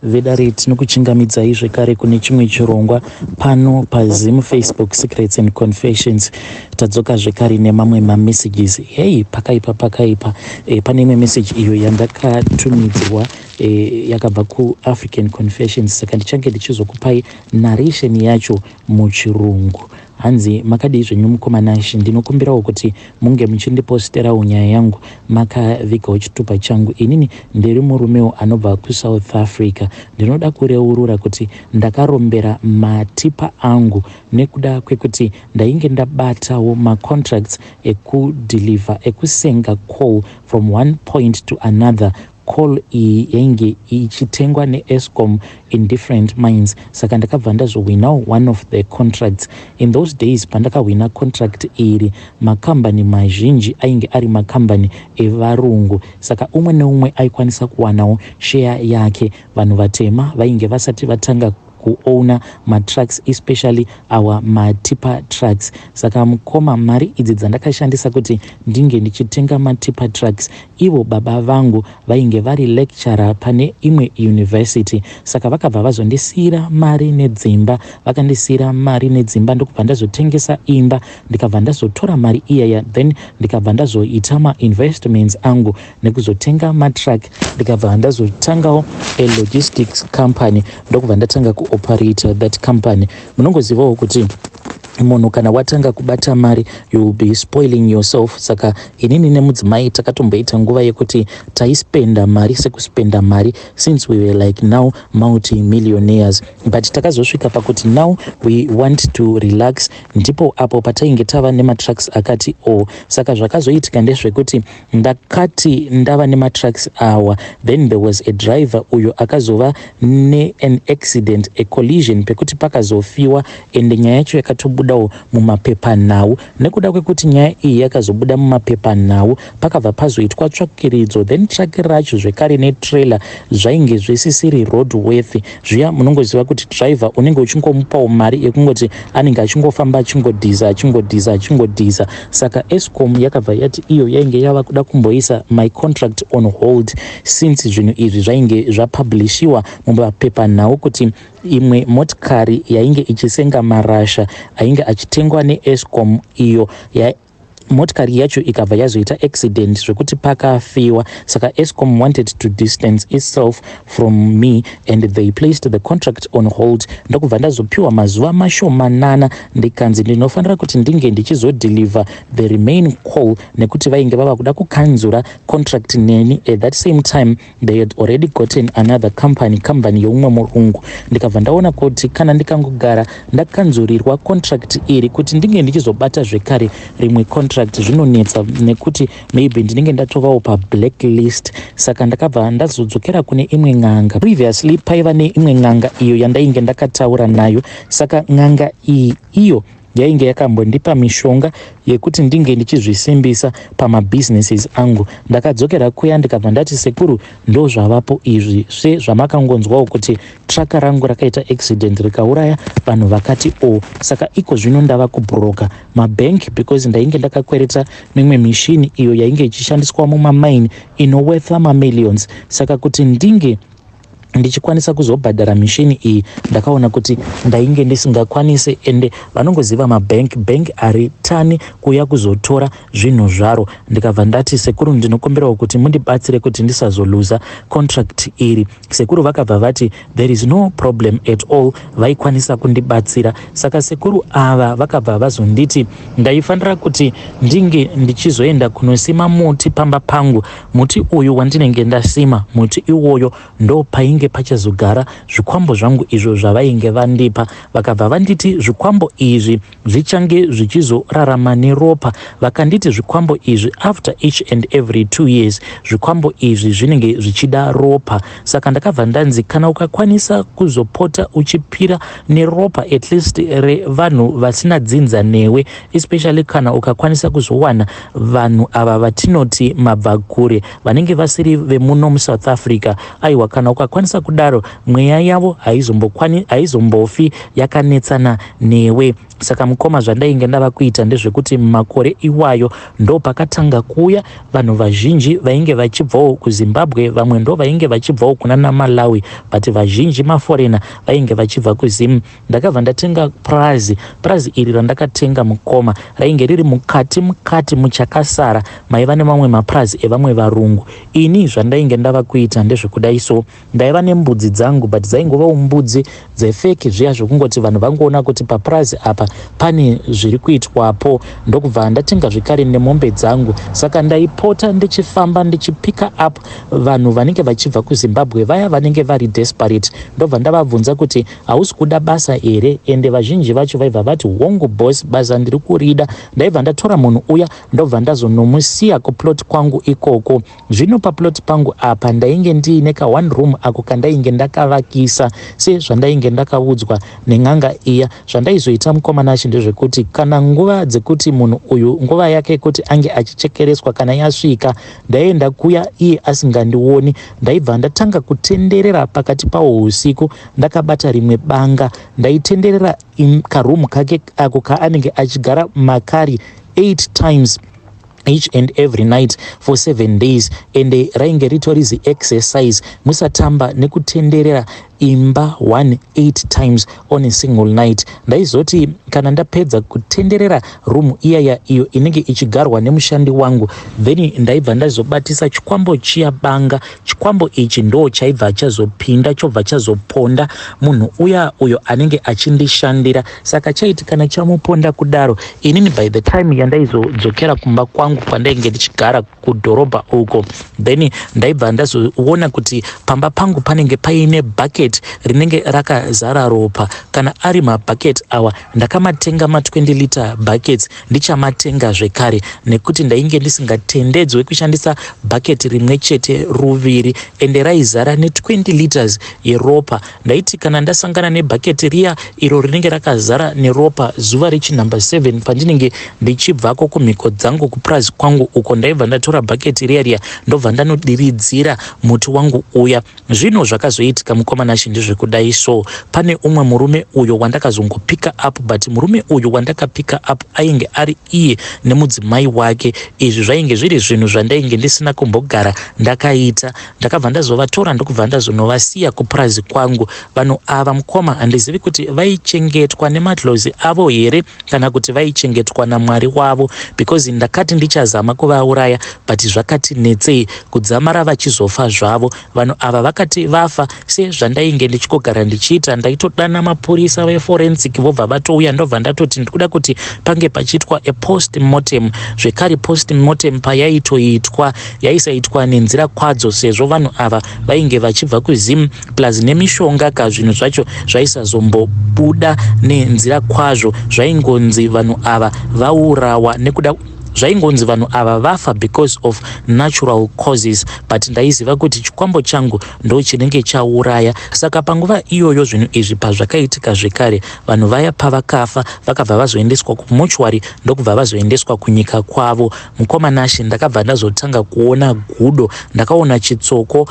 vedare tinokuchingamidzai zvekare kune chimwe chirongwa pano paZim Facebook Secrets and Confessions. Tadzoka zvekare nemamwe mamessages. Hey, pakaipa pane imwe message iyo yandakatumidzirwa yakabva kuAfrican Confessions, saka ndichange ndichizokupai narration yacho muchirungu. Hanzi makadii zvenyu mukomanashi, ndinokumbirawo kuti munge muchindiposterawo nyaya yangu makavigawo chitupa changu. Inini ndiri murumewo anobva kuSouth Africa. Ndinoda kureurura kuti ndakarombera matipa angu nekuda kwekuti ndainge ndabatawo macontracts ekudeliver, ekusenga coal from one point to another. Coal yainge ichitengwa neEscom in different mines, saka ndakabva ndazowinawo one of the contracts. In those days pandakawina contract iri, makambani mazhinji ainge ari makambani evarungu, saka umwe neumwe aikwanisa kuwanawo share yake. Vanhu vatema vainge vasati vatanga kuona matrucks, especially our matipa trucks. Saka mukoma mari idzi dzandakashandisa kuti ndinge ndichitenga matipa trucks, ivo baba vangu vainge vari lecturer pane imwe university, saka vakabva vazondisira mari nedzimba. Vakandisira mari nedzimba, ndokubva ndazotengesa imba, ndikabva ndazotora mari iyaya, then ndikabva ndazoita ma-investments angu nekuzotenga matruck, ndikabva ndazotangawo logistics company, ndokubva ndatanga kuoperate that company. Munongozivawo kuti munhu kana watanga kubata mari you will be spoiling yourself. Saka inini nemudzimai takatomboita nguva yekuti taispenda mari sekuspenda mari since we were like now multi-millionaires, but takazosvika pakuti now we want to relax, ndipo apo patainge tava nematrucks akati saka zvakazoitika ndezvekuti ndakati ndava nematrucks awa, then there was a driver uyo akazova an accident, a collision, pekuti pakazofiwa, ende nyaya yacho yakatobudawo mumapepanhau. Nekuda kwekuti nyaya iyi yakazobuda mumapepanhau, pakabva pazoitwa tsvakiridzo, then truck racho zvekare netrailer zvainge zvisisiri roadworthy. Zviya munongoziva kuti driver unenge uchingomupawo mari yekungoti anenge achingofamba achingodhiza. Saka Escom yakabva yati iyo yainge yava kuda kumboisa my contract on hold, since zvinhu izvi zvainge zvapublishiwa mumapepanhau kuti imwe motikari yainge ichisenga marasha ainge achitengwa neEscom, iyo motikari yacho ikabva yazoita accident zvekuti pakafiwa. Saka Escom wanted to distance itself from me and they placed the contract on hold. Ndokubva ndazopiwa mazuva mashomanana ndikanzi ndinofanira kuti ndinge ndichizodeliver the remaining coal, nekuti vainge vava kuda kukanzura contract neni. At that same time they had already gotten another company youmwe murungu. Ndikabva ndaona kuti kana ndikangogara ndakanzurirwa contract iri kuti ndinge ndichizobata zvekare rimwe contract zvinonetsa, nekuti maybe ndinenge ndatovawo pablacklist. Saka ndakabva ndazodzokera kune imwe n'anga. Previously paiva neimwe n'anga iyo yandainge ndakataura nayo, saka n'anga iyo yainge yakambondipa mishonga yekuti ndinge ndichizvisimbisa pamabusinesses angu. Ndakadzokera kuya ndikabva ndati sekuru, ndo zvavapo izvi zvamakangonzwawo kuti traka rangu rakaita accident rikauraya vanhu vakati saka iko zvino ndava kubroka mabank, because ndainge ndakakwereta mimwe mishini iyo yainge ichishandiswa mumamaini inowetha mamillions. Saka kuti ndinge ndichikwanisa kuzobhadhara mishini iyi, ndakaona kuti ndainge ndisingakwanise, ende vanongoziva bank ari tani kuya kuzotora zvinhu zvaro. Ndikabva ndati sekuru, ndinokumbirawo kuti mundibatsire kuti ndisazoluza contract iri. Sekuru vakabva vati there is no problem at all, vaikwanisa kundibatsira. Saka sekuru ava vakabva vazonditi ndaifanira kuti ndinge ndichizoenda kunosima muti pamba pangu. Muti uyu wandinenge ndasima, muti iwoyo ndo painge pachazogara zvikwambo zvangu izvo zvavainge vandipa. Vakabva vanditi zvikwambo izvi zvichange zvichizorarama neropa. Vakanditi zvikwambo izvi after each and every 2 years zvikwambo izvi zvinenge zvichida ropa. Saka ndakabva ndanzi kana ukakwanisa kuzopota uchipira neropa at least revanhu vasina dzinza newe, especially kana ukakwanisa kuzowana vanhu ava vatinoti mabvakure vanenge vasiri vemuno muSouth Africa, aiwa kana ukakwanisa kudaro mweya yavo haizombofi yakanetsana newe. Saka mukoma zvandainge ndava kuita ndezvekuti makore iwayo ndo pakatanga kuuya vanhu vazhinji vainge vachibvawo kuZimbabwe, vamwe ndo vainge vachibvawo kuna Malawi, but vazhinji maforena vainge vachibva kuZim. Ndakabva ndatenga prazi iri randakatenga mukoma rainge riri mukati muchakasara maiva nemamwe maprazi evamwe varungu. Ini zvandainge ndava kuita ndezvekudai so ndaiva nembudzi dzangu, but dzaingovawo mbudzi dzefeki zviya zvekungoti vanhu vangoona kuti paprazi apa pane zviri kuitwapo. Ndokubva ndatenga zvekare nemombe dzangu. Saka ndaipota ndichifamba ndichipika up vanhu vanenge vachibva kuZimbabwe, vaya vanenge vari desperate. Ndobva ndavabvunza kuti hausi kuda basa here, ende vazhinji vacho vaibva vati hongu boss, basa ndiri kurida. Ndaibva ndatora munhu uya ndobva ndazonomusiya kuplot kwangu ikoko. Zvino paplot pangu apa ndainge ndiine ka one room ako kandainge ndakavakisa sezvandainge ndakaudzwa nen'anga iya. Zvandaizoita mukomana acho ndezvekuti kana nguva dzekuti munhu uyu nguva yake kuti ange achichekereswa kana yasvika, ndaienda kuya iye asingandioni. Ndaibva ndatanga kutenderera pakati pawo usiku ndakabata rimwe banga, ndaitenderera karumu kake ako kaanenge achigara makari 8 times each and every night for 7 days. Ende rainge ritorizi exercise musatamba nekutenderera imba 8 times on a single night. Ndaizoti kana ndapedza kutenderera room iyaya iyo inenge ichigarwa nemushandi wangu, then ndaibva ndazobatisa chikwambo chiya banga. Chikwambo ichi ndo chaibva chazopinda chobva chazoponda munhu uyo anenge achindishandira. Saka chaiti kana chamuponda kudaro, inini by the time yandaizodzokera kumba kwangu kwandainge ndichigara kudhorobha uko, then ndaibva ndazoona kuti pamba pangu panenge paine bucket rinenge rakazara ropa. Kana ari mabhaket awa ndakamatenga ma20 liter buckets ndichamatenga zvekare, nekuti ndainge ndisingatendedzwe kushandisa bucket rimwe chete ruviri, ende raizara ne20 liters yeropa. Ndaiti kana ndasangana nebhaket riya iro rinenge rakazara neropa zuva rechinumber 7 pandinenge ndichibvako kumhiko dzangu kuprazi kwangu uko, ndaibva ndatora bucket riya ndobva ndanodiridzira muti wangu uya. Zvino zvakazoitika mukomana ndezvekudai so pane umwe murume uyo wandakazongopika up, but murume uyo wandakapika up ainge ari iye nemudzimai wake. Izvi zvainge zviri zvinhu zvandainge ndisina kumbogara ndakaita. Ndakabva ndazovatora ndokubva ndazonovasiya kuprazi kwangu. Vanhu ava mukoma handizivi kuti vaichengetwa nemadlozi avo here kana kuti vaichengetwa naMwari wavo, because ndakati ndichazama kuvauraya but zvakati netsei kudzamara vachizofa zvavo. Vanhu ava vakati vafa sezvandainge ndichigara ndichiita, ndaitodana mapurisa veforensic vobva vatouya. Ndobva ndatoti ndikuda kuti pange pachiitwa a post-mortem. Zvekare post-mortem payaitoitwa yaisaitwa nenzira kwadzo, sezvo vanhu ava vainge vachibva kuZim plus nemishonga kazvinhu zvacho zvaisazombobuda nenzira kwazvo. Zvaingonzi vanhu ava vaurawa nekuda zvaingonzi vanhu ava vafa because of natural causes, but ndaiziva kuti chikwambo changu ndo chinenge chauraya. Saka panguva iyoyo zvinhu izvi pazvakaitika zvekare, vanhu vaya pavakafa vakabva vazoendeswa kumochwari ndokubva vazoendeswa kunyika kwavo. Mukomana ashe ndakabva ndazotanga kuona gudo, ndakaona chitsoko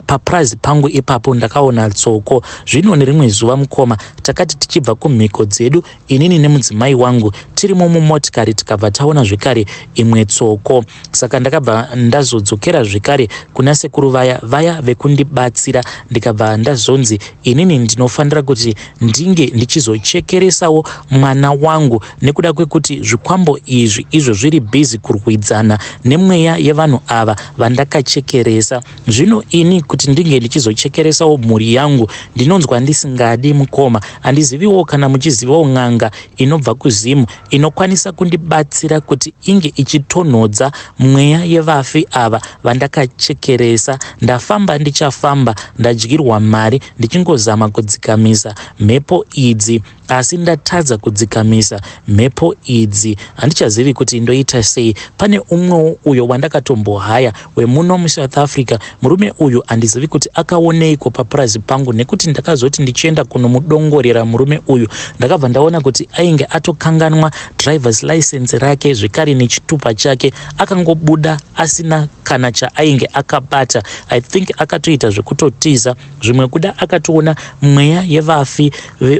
paprazi pangu ipapo ndakaona tsoko. Zvino nerimwe zuva mukoma takati tichibva kumhiko dzedu inini nemudzimai wangu tirimo mumotikari tikabva taona zvekare imwe tsoko. Saka ndakabva ndazodzokera zvekare kuna sekuru vaya vekundibatsira, ndikabva ndazonzi inini ndinofanira kuti ndinge ndichizochekeresawo mwana wangu, nekuda kwekuti zvikwambo izvi izvo zviri busy kurwidzana nemweya yevanhu ava vandakachekeresa. Zvino ini kuti ndinge ndichizochekeresawo mhuri yangu ndinonzwa ndisingadi mukoma. Handiziviwo kana muchizivawo n'anga inobva kuZimu inokwanisa kundibatsira kuti inge ichitonhodza mweya yevafi ava vandakachekeresa. Ndafamba ndichafamba ndadyirwa mari ndichingozama kudzikamisa mhepo idzi, asi ndatadza kudzikamisa mhepo idzi. Handichazivi kuti ndoita sei. Pane umwe uyo wandakatombohaya wemuno muSouth Africa. Murume uyu handizivi kuti akaoneiko papurazi pangu, nekuti ndakazoti ndichienda kunomudongorera murume uyu ndakabva ndaona kuti ainge atokanganwa driver's license rake zvekare nechitupa chake, akangobuda asina kana chaainge akabata. I think akatoita zvekutotiza zvimwe kuda akatoona mweya yevafi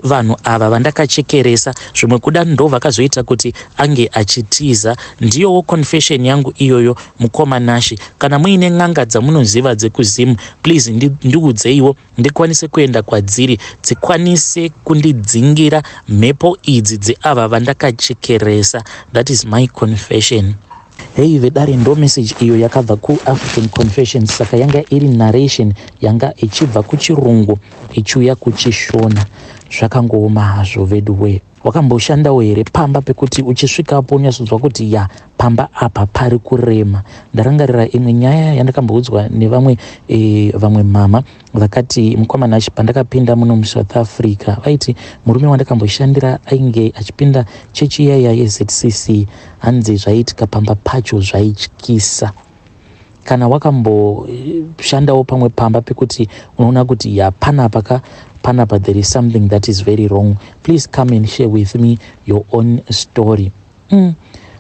vanhu ava vandakachekeresa zvimwe kuda ndo vakazoita kuti ange achitiza. Ndiyowo confession yangu iyoyo mukoma Nashi. Kana muine n'anga dzamunoziva dzekuzimu, please ndiudzeiwo ndikwanise kuenda kwadziri dzikwanise kundidzingira mhepo idzi dzeava vandakachekeresa. That is my confession. Hey vedare, ndo message iyo yakabva kuAfrican Confessions, saka yanga iri narration yanga ichibva kuchirungu ichiuya kuchishona. Zvakangooma hazvo veduwe. Wakamboshandawo here pamba pekuti uchisvikapo unyatsodzwa kuti ya pamba apa pari kurema? Ndarangarira imwe nyaya yandakamboudzwa nevamwe mama vakati mukoma Nashi pandakapinda muno muSouth Africa vaiti murume wandakamboshandira ainge achipinda chechi yaya yeZCC, hanzi zvaitika pamba pacho zvaityisa. Kana wakamboshandawo pamwe pamba pekuti unoona kuti ya panapa there is something that is very wrong, please come and share with me your own story.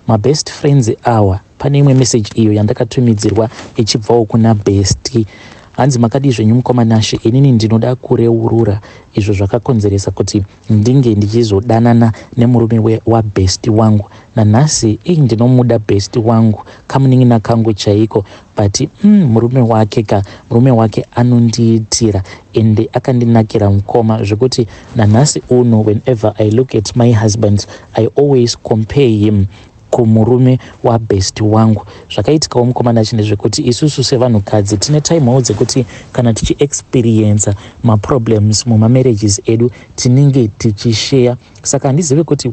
My best friends awa, pane imwe message iyo yandakatumidzirwa ichibvawo kuna Bestie. Hanzi makadi zvenyu mukoma Nashi, inini ndinoda kureurura izvo zvakakonzeresa kuti ndinge ndichizodanana nemurume waBestie wangu. Nanhasi ndinomuda Bestie wangu kamunin'ina kangu chaiko, but murume wake anondiitira ende akandinakira mukoma zvekuti nanhasi uno whenever I look at my husband I always compare him kumurume waBestie wangu. Zvakaitikawo mukoma Nashi ndezvekuti isusu sevanhukadzi tine timewo dzekuti kana tichiexperience maproblems mumamarriages edu tinenge tichishare. Saka handizive kuti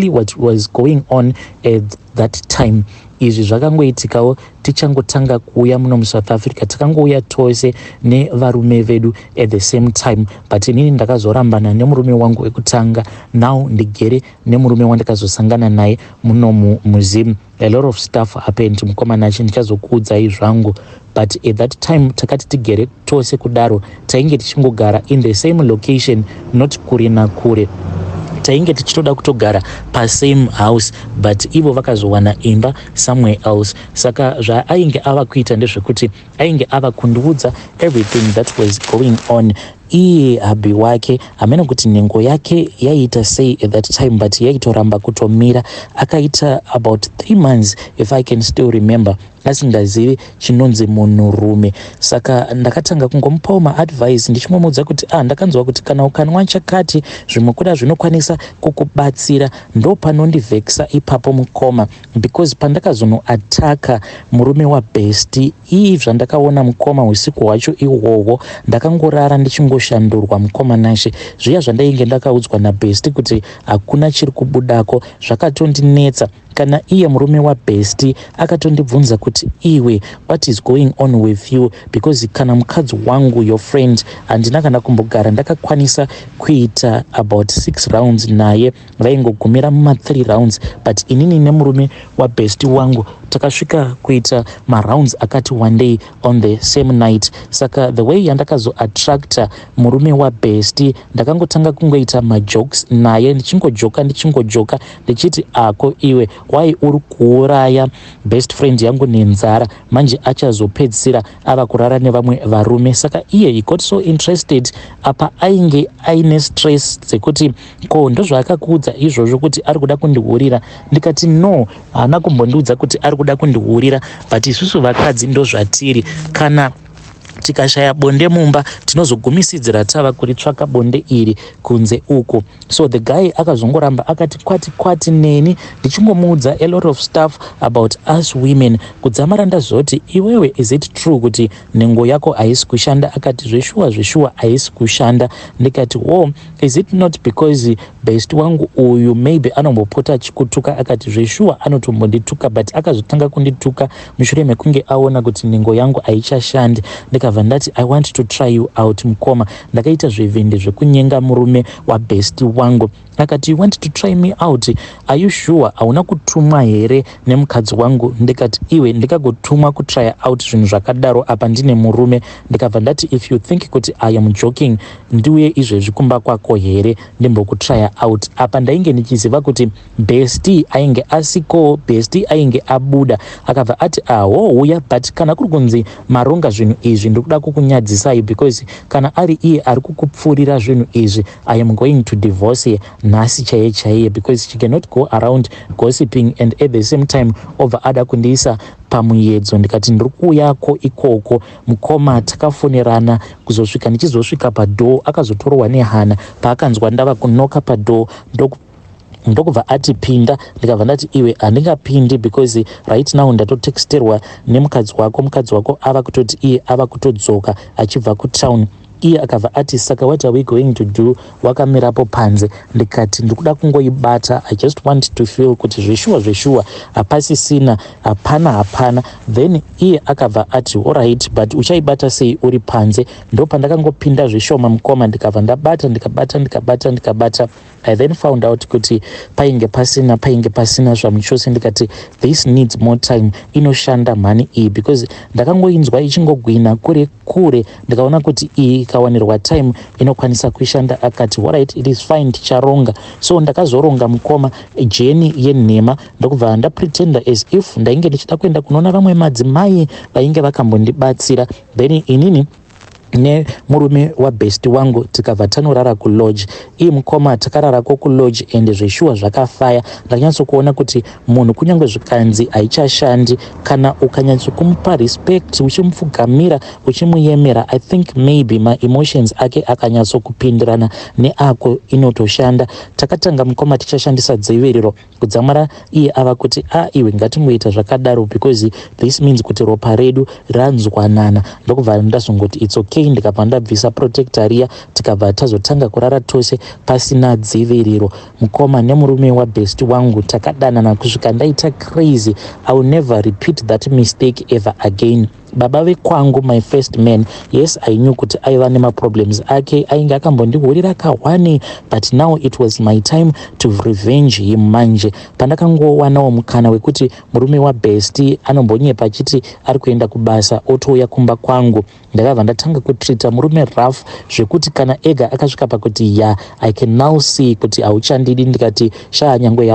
what was going on at that time. Izvi zvakangoitikawo tichangotanga kuuya muno muSouth Africa, takangouya tose nevarume vedu at the same time, but inini ndakazorambana nemurume wangu wekutanga. Now ndigere nemurume wandakazosangana naye muno muZim. A lot of stuff happened mukoma Nashi, ndichazokuudzai zvangu, but at that time takati tigere tose kudaro tainge tichingogara in the same location, not kure nakure. Tainge tichitoda kutogara pasame house, but ivo vakazowana imba somewhere else. Saka zvaainge ava kuita ndezvekuti ainge ava kundiudza everything that was going on. Iye habi wake amene kuti nhengo yake yaita sei at that time, but yaitoramba kutomira. Akaita about 3 months if I can still remember asingazivi chinonzi munhurume. Saka ndakatanga kungomupawo maadvice ndichimumudza kuti ndakanzwa kuti kana ukanwa chakati zvimwe kuda zvinokwanisa kukubatsira. Ndo panondivhekisa ipapo mukoma, because pandakazonoataka murume waBestie zvandakaona mukoma usiku hwacho ihwohwo ndakangorara ndichingoshandurwa mukoma Nashi. Zviya zvandainge ndakaudzwa naBestie kuti hakuna chiri kubudako zvakatondinetsa. Kana iye murume waBestie akatondibvunza kuti iwe what is going on with you, because kana mukadzi wangu your friend handina kana kumbogara ndakakwanisa kuita about 6 rounds naye, vaingogumira muma3 rounds, but inini nemurume waBestie wangu takasvika kuita marounds akati one day on the same night. Saka the way yandakazoattracta murume waBestie ndakangotanga kungoita majokes naye, ndichingojoka ndichiti ako iwe why uri kuuraya best friend yangu nenzara, manje achazopedzisira ava kurara nevamwe varume. Saka iye he got so interested apa ainge aine stress dzekuti ko ndozvaakakuudza izvozvo kuti ari kuda kundiurira. Ndikati no, haana kumbondiudza kuti ari kuda kundiurira, but isusu vakadzi ndozvatiri, kana tikashaya bonde mumba tinozogumisidzira tava kuritsvaka bonde iri kunze uko. So the guy akazongoramba akati kwati neni ndichingomudza a lot of stuff about us women. Kudzamara ndazoti iwewe is it true kuti nhengo yako haisi kushanda? Akati zveshuwa haisi kushanda. Ndikati is it not because Bestie wangu uyu maybe anombopota achikutuka? Akati zveshuwa anotombondituka, but akazotanga kundituka mushure mekunge aona kuti nhengo yangu haichashandi. Ndikabva ndati I want to try you out mukoma. Ndakaita zvivhindi zvekunyenga murume waBestie wangu. akati, you want to try me out, are you sure hauna kutumwa here nemukadzi wangu? Ndikati, iwe ndikagotumwa kutry out zvinhu zvakadaro apa ndine murume? Ndikabva ndati, if you think kuti I am joking, ndiuye izvezvi kumba kwako here ndimbokutry out. Apa ndainge ndichiziva kuti Bestie ainge asiko, Bestie ainge abuda. Akabva ati, aho uya, but kana kuri kunzi maronga zvinhu izvi ndikuda kukunyadzisai, because kana ari iye ari kukupfurira zvinhu izvi, I am going to divorce ye nhasi chaiye chaiye, because she cannot go around gossiping and at the same time over ada kundiisa pamuyedzo. Ndikati ndiri kuuyako ikoko. Mukoma takafonerana kuzosvika, ndichizosvika padoo akazotorwa nehana. Paakanzwa ndava kunoka padoo ndokubva ati pinda. Ndikabva ndati, iwe handingapindi because right now ndatotexterwa nemukadzi wako. Mukadzi wako ava kutoti iye ava kutodzoka achibva kutown. Iye akabva ati, saka what are we going to do? Wakamirapo panze. Ndikati ndikuda kungoibata, I just want to feel kuti zveshuwa hapasisina, hapana. Then iye akabva ati, alright, but uchaibata sei uri panze? Ndo pandakangopinda zvishoma mukoma, ndikabva ndikabata. I then found out kuti painge pasina zvamuchose. Ndikati this needs more time, inoshanda mhani iyi, because ndakangoinzwa ichingogwina kure. Ndikaona kuti iyi ikawanirwa time inokwanisa kuishanda. Akati alright, it is fine, ticharonga. So ndakazoronga mukoma jeni yenhema, ndokubva ndapretenda as if ndainge ndichida kuenda kunoona vamwe madzimai vainge vakambondibatsira. Then inini nemurume waBestie wangu tikabva tanorara kulodge. Iye mukoma takararako kulodge and zveshuwa zvakafaya. Ndakanyatsokuona kuti munhu kunyange zvikanzi haichashandi, kana ukanyatsokumupa respect, uchimupfugamira, uchimuyemera, I think maybe my emotions ake akanyatsokupindirana neako inotoshanda. Takatanga mukoma tichashandisa dziviriro kudzamara iye ava kuti iwe ngatingoita zvakadaro because this means kuti ropa redu ranzwanana. Ndokubva ndazongoti it's okay. Ndikabva ndabvisa protector riya, tikabva tazotanga kurara tose pasina dziviriro. Mukoma nemurume waBestie wangu takadanana kusvika ndaita crazy. I will never repeat that mistake ever again. Baba vekwangu, my first man, yes, I knew kuti aiva nemaproblems ake, ainge akambondihurira kahwani, but now it was my time to revenge him. Manje pandakangowanawo mukana wekuti murume waBestie anombonyepa achiti ari kuenda kubasa, otouya kumba kwangu, ndakabva ndatanga kutrita murume rough zvekuti kana ega akasvika pakuti I can now see kuti hauchandidi. Ndikati nyangwe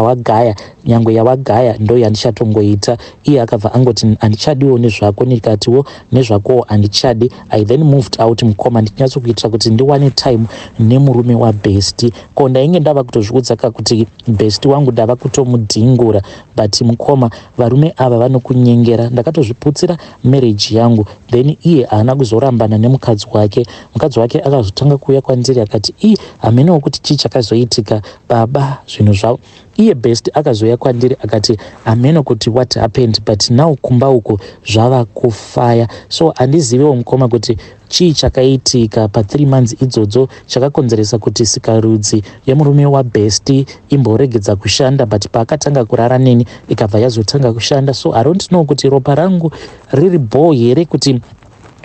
yawagaya ndo yandichatongoita. Iye akabva angoti handichadiwo nezvako. Ndikatiwo nezvakowo handichadi. I then moved out mukoma ndichinyatsokuitira kuti ndiwane time nemurume waBestie. Ko ndainge ndava kutozviudza kuti Bestie wangu ndava kutomudhingura, but mukoma varume ava vanokunyengera. Ndakatozviputsira marriage yangu, then iye haana kuzorambana nemukadzi wake. Mukadzi wake akazotanga kuuya kwandiri akati, hamenewo kuti chii chakazoitika baba zvinhu zvavo. Iye Bestie akazoya kwandiri akati, ameno kuti what happened, but now kumba uko zvava kufaya. So handizivewo mukoma kuti chii chakaitika pa3 months idzodzo chakakonzeresa kuti sikarudzi yemurume waBestie imboregedza kushanda, but paakatanga kurara neni ikabva yazotanga kushanda. So I don't know kuti ropa rangu riri boy here kuti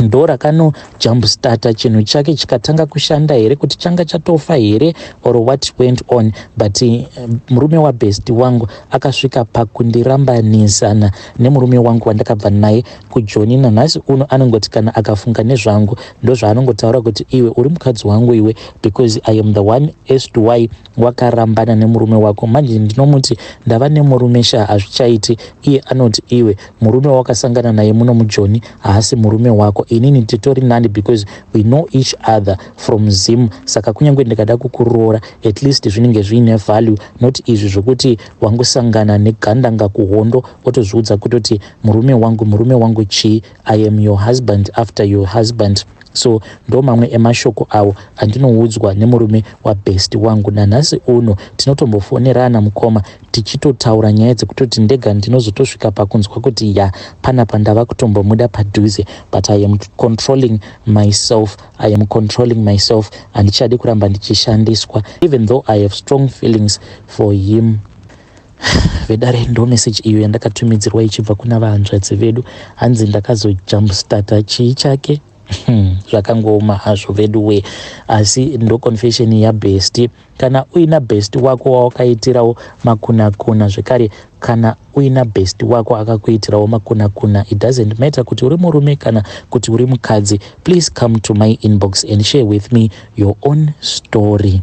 ndo rakano jumpstarta chinhu chake chikatanga kushanda here, kuti changa chatofa here or what went on. But murume waBestie wangu akasvika pakundirambanisana nemurume wangu wandakabva naye kujoni. Nanhasi uno anongoti kana akafunga nezvangu ndo zvaanongotaura kuti iwe uri mukadzi wangu iwe, because I am the one as to why wakarambana nemurume wako. Manje ndinomuti ndava nemurume hazvichaiti. Iye anoti iwe murume wakasangana naye muno mujoni haasi murume wako. Inini titori nani because we know each other from Zim. Saka kunyange ndikada kukuroora at least zvinenge zvine value, not izvi zvokuti wangosangana negandanga kuhondo otozviudza kutoti murume wangu chii, I am your husband after your husband. So ndo mamwe emashoko awo andinoudzwa nemurume waBestie wangu. Nanhasi uno tinotombofonerana mukoma tichitotaura nyaya dzekutoti ndega ndinozotosvika pakunzwa kuti panapa ndava kutombomuda padhuze, but I am controlling myself. Handichadi kuramba ndichishandiswa, even though I have strong feelings for him. Vedare ndo message iyo yandakatumidzirwa ichibva kuna vahanzvadzi vedu. Hanzi ndakazojumpstarta chii chake. Zvakangooma hazvo vedu we, asi ndo confession yaBestie. Kana uina bestie wako wawakaitirawo makuna zvekare, kana uina bestie wako akakuitirawo makuna, it doesn't matter kuti uri murume kana kuti uri mukadzi, please come to my inbox and share with me your own story.